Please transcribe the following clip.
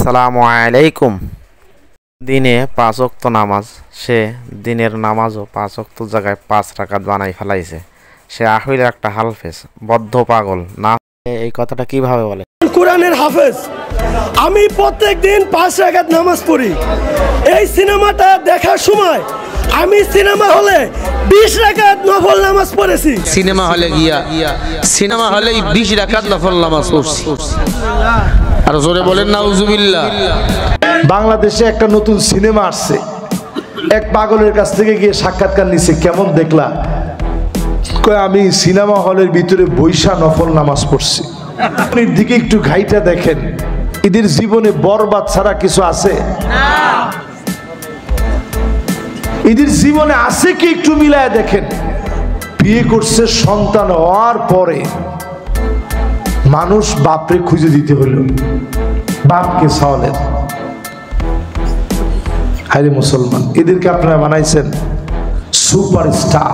আসসালামু আলাইকুম। দিনে 5 ওয়াক্ত নামাজ, সে দিনের নামাজও 5 ওয়াক্ত জায়গায় 5 রাকাত বানাই ফেলাইছে। সে আসলে একটা হালফেজ, বদ্ধ পাগল। না এই কথাটা কিভাবে বলে? কোরআনের হাফেজ। আমি প্রত্যেক দিন 5 রাকাত নামাজ পড়ি। এই সিনেমাটা দেখার সময় আমি সিনেমা হলে 20 রাকাত নফল নামাজ পড়েছি। সিনেমা হলে গিয়া সিনেমা হলে 20 রাকাত নফল নামাজ পড়ছি। আর জোরে বলেন নাউজুবিল্লাহ। বাংলাদেশে একটা নতুন সিনেমা আসছে, এক পাগলের কাছ থেকে গিয়ে সাক্ষাৎকার নিছে, কেমন দেখলা? কয় আমি সিনেমা হলের ভিতরে বৈশা নফল নামাজ পড়ছি। এর দিকে একটু ঘাইটা দেখেন, এদের জীবনে বরবাদ ছাড়া কিছু আছে? এদের জীবনে আছে কি? একটু মিলায় দেখেন। বিয়ে করছে, সন্তান হওয়ার পরে মানুষ বাপরে খুঁজে দিতে হলো, বাপকে সাওলেন। হায়রে মুসলমান, এদেরকে আপনারা বানাইছেন সুপারস্টার।